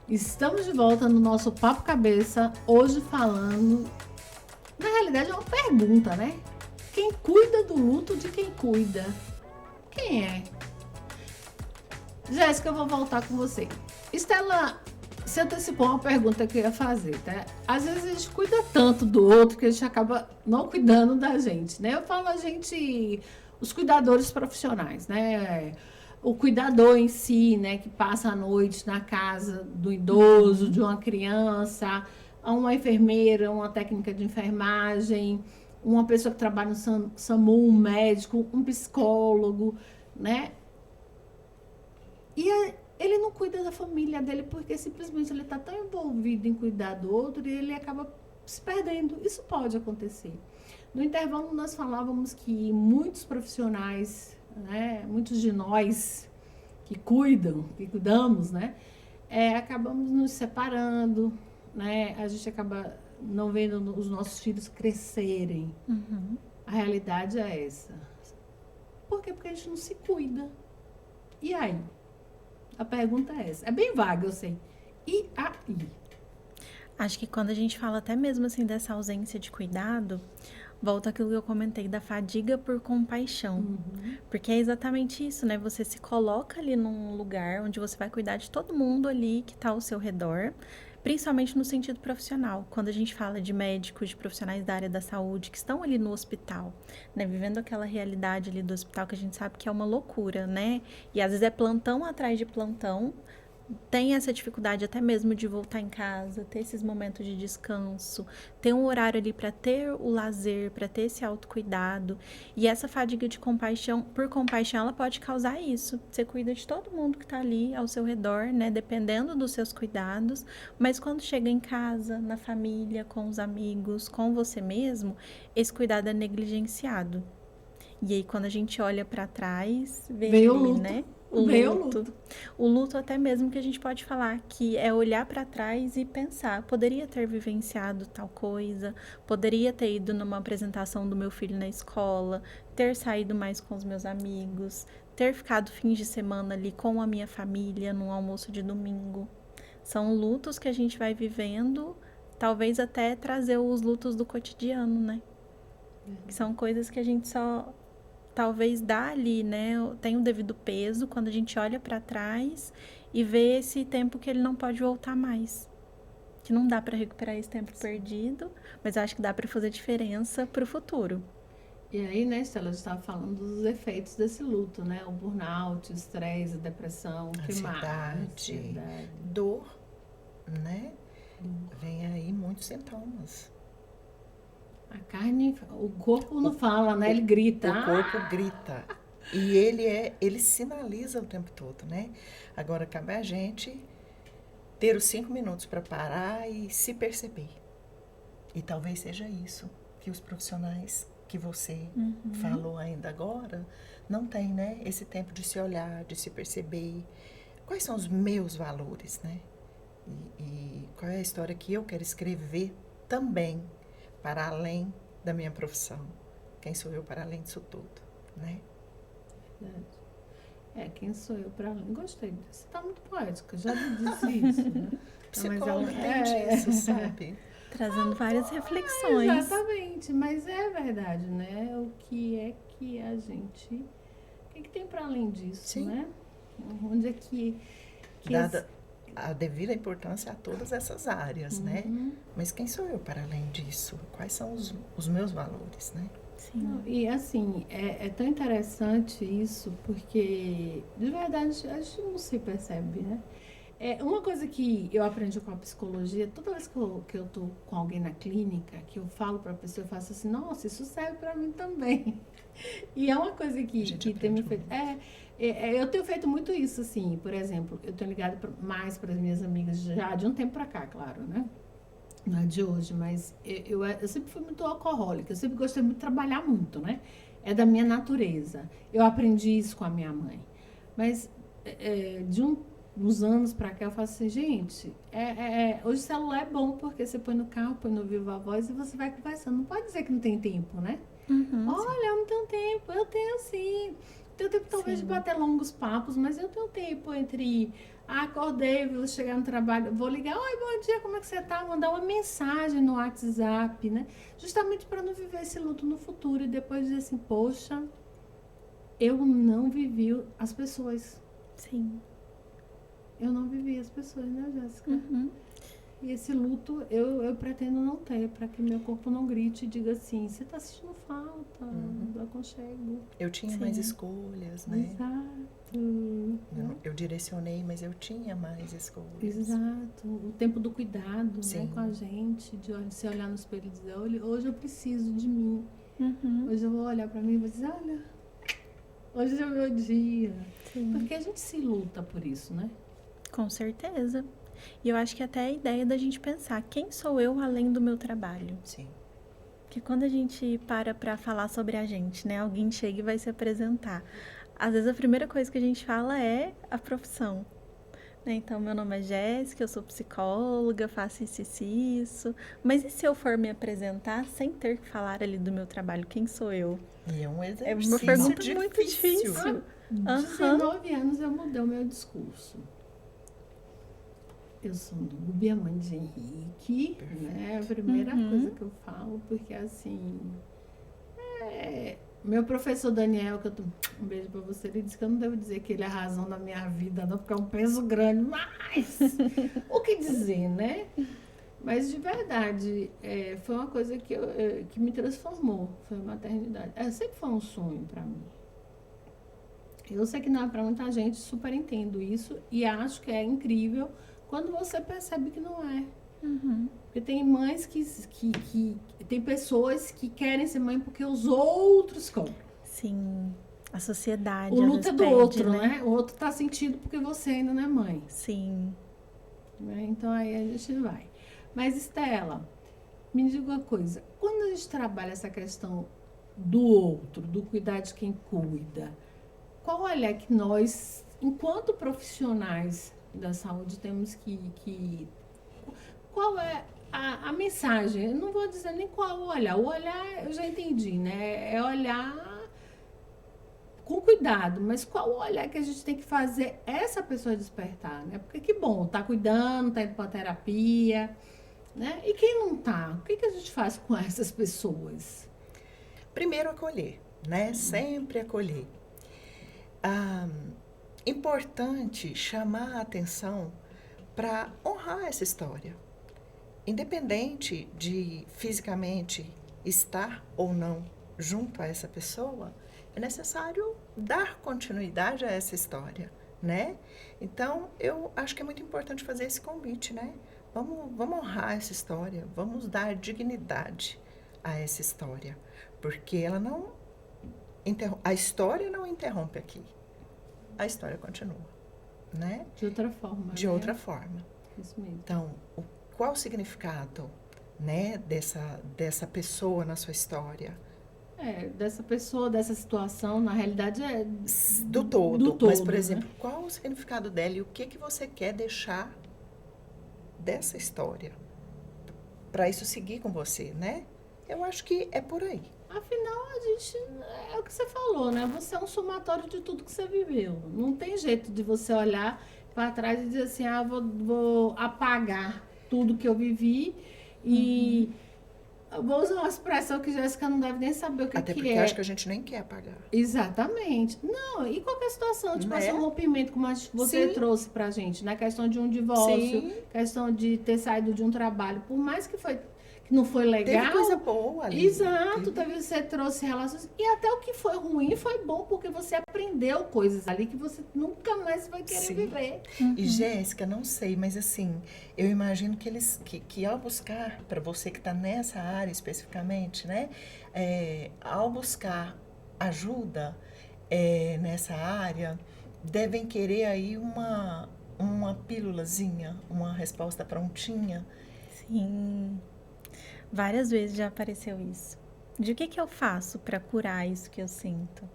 Estamos de volta no nosso Papo Cabeça, hoje falando... Na realidade é uma pergunta, né? Quem cuida do luto de quem cuida? Quem é? Jéssica, eu vou voltar com você. Estela, você antecipou uma pergunta que eu ia fazer, tá? Às vezes a gente cuida tanto do outro que a gente acaba não cuidando da gente, né? Eu falo a gente, os cuidadores profissionais, né? O cuidador em si, né? Que passa a noite na casa do idoso, de uma criança, uma enfermeira, uma técnica de enfermagem, uma pessoa que trabalha no SAMU, um médico, um psicólogo, né? E ele não cuida da família dele porque simplesmente ele está tão envolvido em cuidar do outro e ele acaba se perdendo. Isso pode acontecer. No intervalo, nós falávamos que muitos profissionais, né, muitos de nós que cuidamos, né, acabamos nos separando, né, a gente acaba não vendo os nossos filhos crescerem. Uhum. A realidade é essa. Por quê? Porque a gente não se cuida. E aí? A pergunta é essa. É bem vaga, eu sei. E aí? Acho que quando a gente fala até mesmo assim dessa ausência de cuidado, volta aquilo que eu comentei da fadiga por compaixão. Uhum. Porque é exatamente isso, né? Você se coloca ali num lugar onde você vai cuidar de todo mundo ali que tá ao seu redor, principalmente no sentido profissional. Quando a gente fala de médicos, de profissionais da área da saúde que estão ali no hospital, né? Vivendo aquela realidade ali do hospital que a gente sabe que é uma loucura, né? E às vezes é plantão atrás de plantão, tem essa dificuldade até mesmo de voltar em casa, ter esses momentos de descanso, ter um horário ali para ter o lazer, para ter esse autocuidado. E essa fadiga de compaixão, por compaixão, ela pode causar isso. Você cuida de todo mundo que está ali ao seu redor, né? Dependendo dos seus cuidados. Mas quando chega em casa, na família, com os amigos, com você mesmo, esse cuidado é negligenciado. E aí, quando a gente olha para trás, Veio ali, o luto. né? Veio o luto. O luto até mesmo que a gente pode falar que é olhar para trás e pensar, poderia ter vivenciado tal coisa, poderia ter ido numa apresentação do meu filho na escola, ter saído mais com os meus amigos, ter ficado fins de semana ali com a minha família num almoço de domingo. São lutos que a gente vai vivendo, talvez até trazer os lutos do cotidiano, né? Que são coisas que a gente só talvez dá ali, né? Tem o devido peso quando a gente olha para trás e vê esse tempo que ele não pode voltar mais. Que não dá para recuperar esse tempo perdido, mas eu acho que dá para fazer diferença para o futuro. E aí, né, Estela, a gente estava falando dos efeitos desse luto, né? O burnout, o estresse, a depressão, ansiedade, dor, né? Vem aí muitos sintomas. A carne, o corpo não fala, né? Ele grita. O corpo grita. E ele sinaliza o tempo todo, né? Agora cabe a gente ter os 5 minutos para parar e se perceber. E talvez seja isso que os profissionais que você falou ainda agora não têm, né? Esse tempo de se olhar, de se perceber. Quais são os meus valores, né? E qual é a história que eu quero escrever também para além da minha profissão. Quem sou eu para além disso tudo, né? Verdade. Quem sou eu para além? Gostei disso. Você está muito poética, já disse isso, né? Psicóloga tem disso, sabe? Trazendo várias reflexões. Exatamente, mas é verdade, né? O que é que a gente... O que tem para além disso, Sim. Né? Onde é que Dada a devida importância a todas essas áreas, né? Mas quem sou eu para além disso? Quais são os meus valores, né? Sim. Não, e assim, é tão interessante isso, porque de verdade a gente não se percebe, né? Uma coisa que eu aprendi com a psicologia, toda vez que eu tô com alguém na clínica, que eu falo para a pessoa, eu faço assim, nossa, isso serve para mim também. E é uma coisa que tem me feito... eu tenho feito muito isso, assim, por exemplo, eu tenho ligado mais para as minhas amigas já de um tempo para cá, claro, né? Não é de hoje, mas eu sempre fui muito alcoólica, eu sempre gostei muito de trabalhar muito, né? É da minha natureza. Eu aprendi isso com a minha mãe. Mas de uns anos pra cá eu faço assim, gente, hoje o celular é bom porque você põe no carro, põe no Viva Voz e você vai conversando. Não pode dizer que não tem tempo, né? Olha, eu não tenho tempo. Eu tenho sim. Tenho tempo talvez de bater longos papos, mas eu tenho tempo entre Acordei, vou chegar no trabalho, vou ligar, oi, bom dia, como é que você tá? Mandar uma mensagem no WhatsApp, né? Justamente para não viver esse luto no futuro e depois dizer assim, poxa, eu não vivi as pessoas. Sim. Eu não vivi as pessoas, né, Jéssica? Uhum. E esse luto eu pretendo não ter, para que meu corpo não grite e diga assim, você tá sentindo falta do aconchego. Eu tinha mais escolhas, né? Exato. Eu direcionei, mas eu tinha mais escolhas. Exato. O tempo do cuidado, né, Sim. com a gente, de se olhar no espelho e dizer, olha, hoje eu preciso de mim. Uhum. Hoje eu vou olhar para mim e vou dizer, olha, hoje é o meu dia. Sim. Porque a gente se luta por isso, né? Com certeza. E eu acho que até a ideia da gente pensar, quem sou eu além do meu trabalho? Sim. Porque quando a gente para falar sobre a gente, né? Alguém chega e vai se apresentar. Às vezes a primeira coisa que a gente fala é a profissão. Né? Então, meu nome é Jéssica, eu sou psicóloga, faço isso. Mas e se eu for me apresentar sem ter que falar ali do meu trabalho? Quem sou eu? E é um É exercício uma pergunta muito difícil. 19 anos eu mudei o meu discurso. Eu sou Núbia, mãe de Henrique, né? A primeira coisa que eu falo, porque assim, meu professor Daniel, que eu tô, um beijo pra você, ele disse que eu não devo dizer que ele é a razão da minha vida, não, porque é um peso grande, mas o que dizer, né? Mas de verdade, foi uma coisa que me transformou, foi a maternidade. Sempre foi um sonho pra mim. Eu sei que não é pra muita gente, super entendo isso e acho que é incrível quando você percebe que não é. Porque tem mães tem pessoas que querem ser mãe porque os outros compram. Sim, a sociedade. O às luto é vezes do pede, outro, né? O outro tá sentindo porque você ainda não é mãe. Sim. Né? Então aí a gente vai. Mas, Estela, me diga uma coisa. Quando a gente trabalha essa questão do outro, do cuidar de quem cuida, qual olhar que nós, enquanto profissionais da saúde, temos que qual é a mensagem? Eu não vou dizer nem qual o olhar. O olhar eu já entendi, né? É olhar com cuidado, mas qual o olhar que a gente tem que fazer essa pessoa despertar, né? Porque que bom, tá cuidando, tá indo pra terapia, né? E quem não tá? O que a gente faz com essas pessoas? Primeiro, acolher, né? Sempre acolher. Importante chamar a atenção para honrar essa história. Independente de fisicamente estar ou não junto a essa pessoa, é necessário dar continuidade a essa história, né? Então, eu acho que é muito importante fazer esse convite, né? Vamos honrar essa história, vamos dar dignidade a essa história, porque ela não a história não interrompe aqui, a história continua, né? De outra forma. De outra forma. Isso mesmo. Então, qual o significado, né, dessa pessoa na sua história? Dessa pessoa, dessa situação, na realidade é do todo. Mas, por exemplo, né? qual o significado dela e o que você quer deixar dessa história para isso seguir com você, né? Eu acho que é por aí. Afinal, a gente, é o que você falou, né? Você é um somatório de tudo que você viveu. Não tem jeito de você olhar para trás e dizer assim, vou apagar tudo que eu vivi e vou usar uma expressão que Jéssica não deve nem saber o que Até porque é. acho que a gente nem quer apagar. Exatamente. Não, e qualquer situação, tipo Né? assim, um rompimento, como você Sim. trouxe pra gente, na questão de um divórcio, Sim. questão de ter saído de um trabalho, por mais que não foi legal. Teve coisa boa ali. Exato, você trouxe relações. E até o que foi ruim foi bom, porque você aprendeu coisas ali que você nunca mais vai querer Sim. viver. E Jéssica, não sei, mas assim, eu imagino que eles, que ao buscar, para você que está nessa área especificamente, né, ao buscar ajuda nessa área, devem querer aí uma pílulazinha, uma resposta prontinha. Sim. Várias vezes já apareceu isso. De o que eu faço para curar isso que eu sinto? O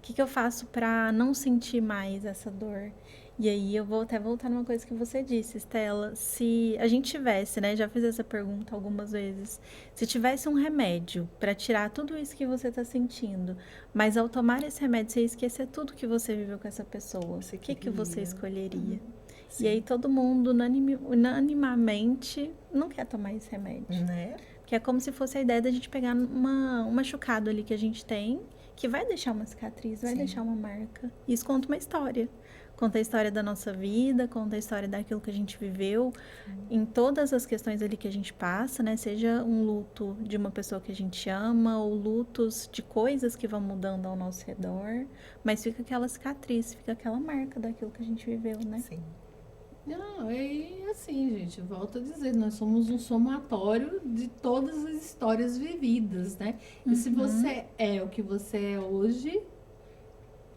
que eu faço para não sentir mais essa dor? E aí eu vou até voltar numa coisa que você disse, Estela. Se a gente tivesse, né? Já fiz essa pergunta algumas vezes. Se tivesse um remédio para tirar tudo isso que você está sentindo, mas ao tomar esse remédio você ia esquecer tudo que você viveu com essa pessoa, o que você escolheria? E aí todo mundo unanimamente não quer tomar esse remédio. Né? Que é como se fosse a ideia da gente pegar um machucado ali que a gente tem, que vai deixar uma cicatriz, vai Sim. deixar uma marca. Isso conta uma história. Conta a história da nossa vida, conta a história daquilo que a gente viveu, em todas as questões ali que a gente passa, né? Seja um luto de uma pessoa que a gente ama, ou lutos de coisas que vão mudando ao nosso redor, mas fica aquela cicatriz, fica aquela marca daquilo que a gente viveu, né? Sim. Não, é assim, gente, volto a dizer, nós somos um somatório de todas as histórias vividas, né? E se você é o que você é hoje,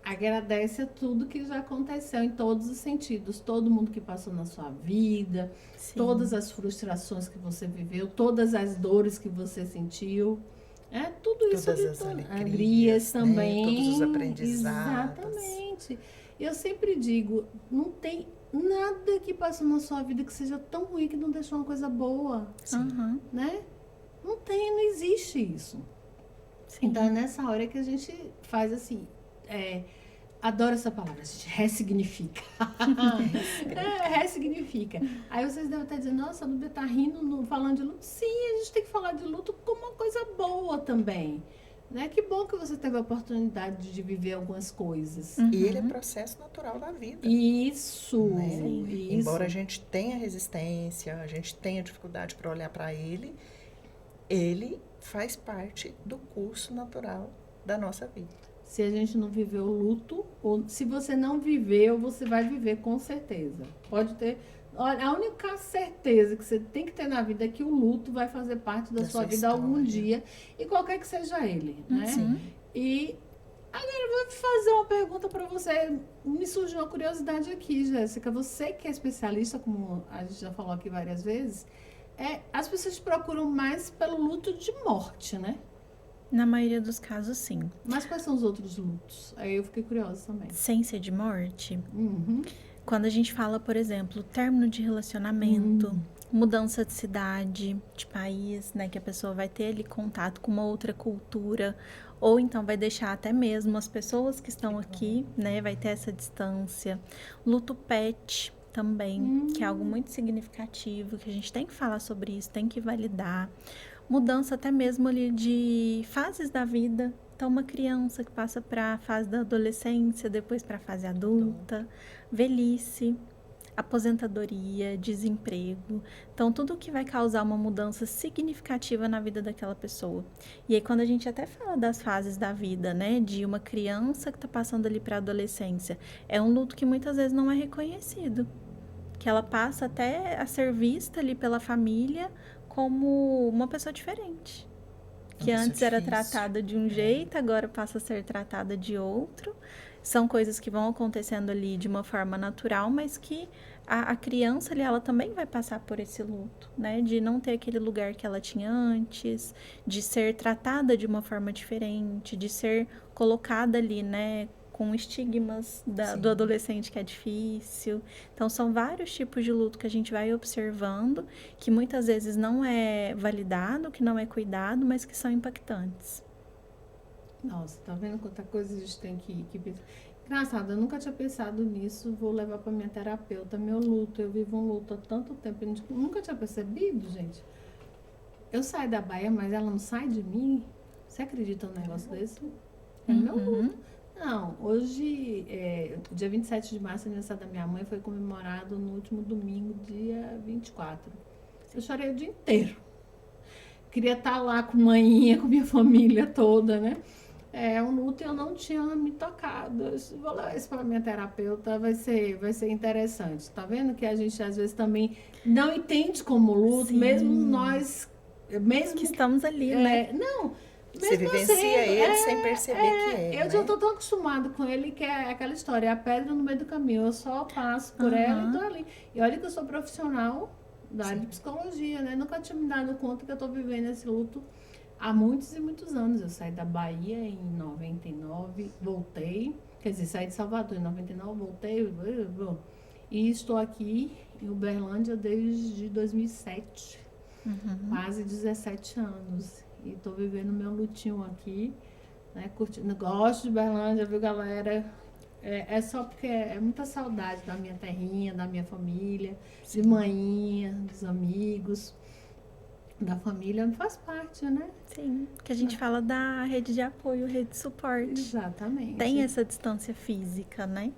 agradece a tudo que já aconteceu em todos os sentidos. Todo mundo que passou na sua vida, Sim. todas as frustrações que você viveu, todas as dores que você sentiu. Tudo isso Todas de as alegrias alegrias, né? também. Todos os aprendizados. Exatamente. Eu sempre digo, não tem nada que passou na sua vida que seja tão ruim que não deixou uma coisa boa, Aham. né? Não tem, não existe isso. Sim. Então, é nessa hora que a gente faz assim, adoro essa palavra, a gente ressignifica. Ressignifica. Aí vocês devem estar dizendo, nossa, a Núbia tá rindo falando de luto. Sim, a gente tem que falar de luto como uma coisa boa também. Né? Que bom que você teve a oportunidade de viver algumas coisas. E ele é processo natural da vida. Isso, Né? isso. Embora a gente tenha resistência, a gente tenha dificuldade para olhar para ele faz parte do curso natural da nossa vida. Se a gente não viveu o luto, ou se você não viveu, você vai viver com certeza. Pode ter. Olha, a única certeza que você tem que ter na vida é que o luto vai fazer parte da sua vida história. algum dia, e qualquer que seja ele, né? Sim. E agora eu vou fazer uma pergunta para você. Me surgiu uma curiosidade aqui, Jéssica. Você que é especialista, como a gente já falou aqui várias vezes, as pessoas procuram mais pelo luto de morte, né? Na maioria dos casos, sim. Mas quais são os outros lutos? Aí eu fiquei curiosa também. Sem ser de morte, Uhum. quando a gente fala, por exemplo, término de relacionamento, mudança de cidade, de país, né? Que a pessoa vai ter ali contato com uma outra cultura, ou então vai deixar até mesmo as pessoas que estão aqui, né? Vai ter essa distância. Luto pet também, que é algo muito significativo, que a gente tem que falar sobre isso, tem que validar. Mudança até mesmo ali de fases da vida. Então, uma criança que passa para a fase da adolescência, depois para a fase adulta, velhice, aposentadoria, desemprego. Então, tudo que vai causar uma mudança significativa na vida daquela pessoa. E aí, quando a gente até fala das fases da vida, né, de uma criança que está passando ali para a adolescência, é um luto que muitas vezes não é reconhecido. Que ela passa até a ser vista ali pela família como uma pessoa diferente. Que Nossa, antes era difícil. tratada de um jeito, agora passa a ser tratada de outro. São coisas que vão acontecendo ali de uma forma natural, mas que a criança ali, ela também vai passar por esse luto, né? De não ter aquele lugar que ela tinha antes, de ser tratada de uma forma diferente, de ser colocada ali, né? Com estigmas do adolescente que é difícil. Então, são vários tipos de luto que a gente vai observando, que muitas vezes não é validado, que não é cuidado, mas que são impactantes. Nossa, tá vendo quanta coisa a gente tem que pensar? Engraçado, eu nunca tinha pensado nisso, vou levar para minha terapeuta, meu luto, eu vivo um luto há tanto tempo, eu nunca tinha percebido, gente. Eu saio da Bahia, mas ela não sai de mim? Você acredita num negócio desse? É meu luto. Não, hoje, dia 27 de março, aniversário da minha mãe, foi comemorado no último domingo, dia 24. Eu chorei o dia inteiro. Queria estar lá com manhinha, com minha família toda, né? É um luto e eu não tinha me tocado. Eu vou levar isso para minha terapeuta, vai ser interessante. Tá vendo que a gente às vezes também não entende como luto, Sim. mesmo nós, mesmo Que estamos ali, né? Não, Você mesmo vivencia ele sem perceber que é, eu já né? tô tão acostumada com ele que é aquela história, a pedra no meio do caminho, eu só passo por ela e tô ali. E olha que eu sou profissional da área de psicologia, né? Nunca tinha me dado conta que eu tô vivendo esse luto há muitos e muitos anos. Eu saí da Bahia em 99, voltei, quer dizer, saí de Salvador em 99, voltei, e estou aqui em Uberlândia desde 2007, quase 17 anos. E estou vivendo meu lutinho aqui, né? Curtindo, gosto de Uberlândia, viu, galera? É só porque é muita saudade da minha terrinha, da minha família, de manhinha, dos amigos, da família, faz parte, né? Sim, que a gente fala da rede de apoio, rede de suporte. Exatamente. Tem essa distância física, né?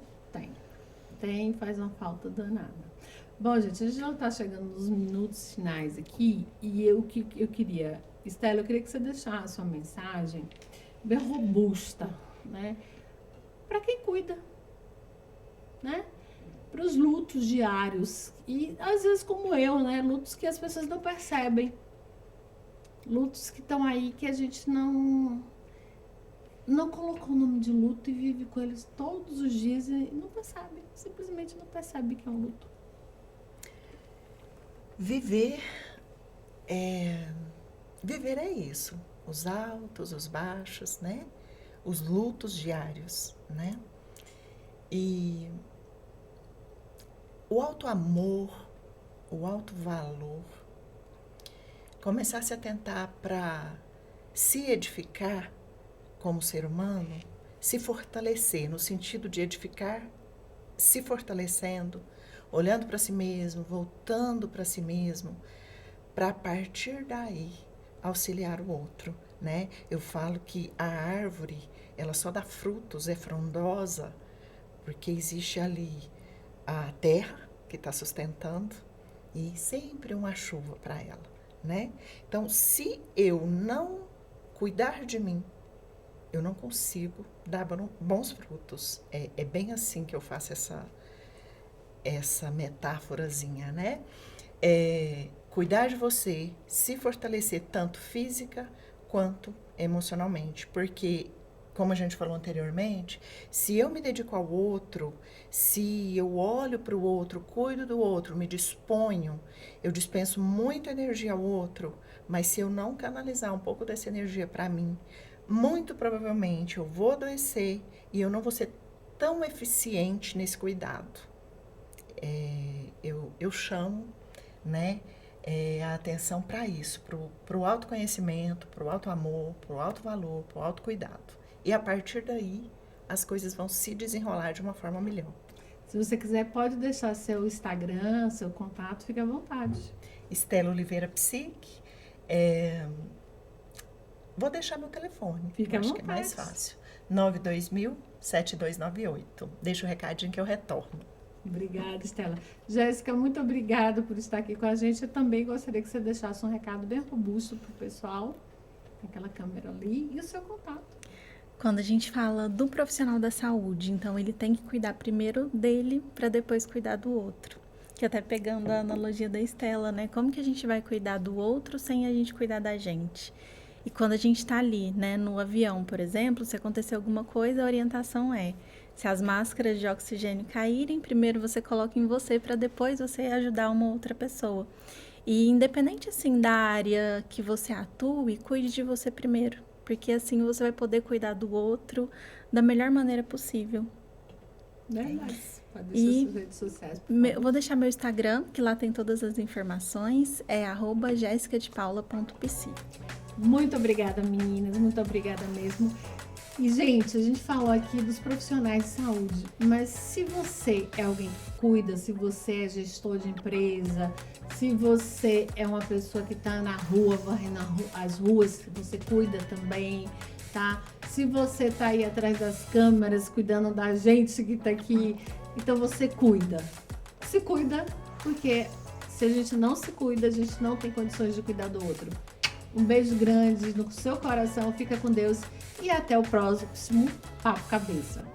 Tem, faz uma falta danada. Bom, gente, a gente já está chegando nos minutos finais aqui e eu queria, Estela, eu queria que você deixasse uma mensagem bem robusta, né? Para quem cuida, né? Para os lutos diários e às vezes como eu, né? Lutos que as pessoas não percebem, lutos que estão aí que a gente não colocou o nome de luto e vive com eles todos os dias e não percebe, simplesmente não percebe que é um luto. Viver é isso, os altos, os baixos, né? Os lutos diários, né? E o alto amor, o alto valor, começar a se atentar para se edificar como ser humano, se fortalecer, no sentido de edificar, se fortalecendo, olhando para si mesmo, voltando para si mesmo, para a partir daí auxiliar o outro, né? Eu falo que a árvore, ela só dá frutos, é frondosa, porque existe ali a terra que está sustentando e sempre uma chuva para ela, né? Então, se eu não cuidar de mim, eu não consigo dar bons frutos. É bem assim que eu faço essa metáforazinha, né? Cuidar de você, se fortalecer tanto física quanto emocionalmente, porque, como a gente falou anteriormente, se eu me dedico ao outro, se eu olho para o outro, cuido do outro, me disponho, eu dispenso muita energia ao outro, mas se eu não canalizar um pouco dessa energia para mim, muito provavelmente eu vou adoecer e eu não vou ser tão eficiente nesse cuidado. Eu chamo, né, a atenção para isso, para o autoconhecimento, para o auto-amor, para o auto-valor, para o autocuidado. E a partir daí, as coisas vão se desenrolar de uma forma melhor. Se você quiser, pode deixar seu Instagram, seu contato, fique à vontade. Estela Oliveira Psique. Vou deixar meu telefone, Fica à acho vontade. que é mais fácil. 92000-7298. Deixa o recadinho que eu retorno. Obrigada, Estela. Jéssica, muito obrigada por estar aqui com a gente. Eu também gostaria que você deixasse um recado bem robusto para o pessoal, aquela câmera ali, e o seu contato. Quando a gente fala do profissional da saúde, então ele tem que cuidar primeiro dele para depois cuidar do outro. Que até pegando a analogia da Estela, né? Como que a gente vai cuidar do outro sem a gente cuidar da gente? E quando a gente está ali, né, no avião, por exemplo, se acontecer alguma coisa, a orientação é: se as máscaras de oxigênio caírem, primeiro você coloca em você para depois você ajudar uma outra pessoa. E independente, assim, da área que você atue, cuide de você primeiro, porque assim você vai poder cuidar do outro da melhor maneira possível. Verdade. Pode deixar suas redes sociais. Eu vou deixar meu Instagram, que lá tem todas as informações, é @jessicadepaula.psi. Muito obrigada, meninas, muito obrigada mesmo. E, gente, a gente falou aqui dos profissionais de saúde, mas se você é alguém que cuida, se você é gestor de empresa, se você é uma pessoa que está na rua, varrendo as ruas, você cuida também, tá? Se você está aí atrás das câmeras, cuidando da gente que está aqui, então você cuida. Se cuida, porque se a gente não se cuida, a gente não tem condições de cuidar do outro. Um beijo grande no seu coração, fica com Deus e até o próximo Papo Cabeça.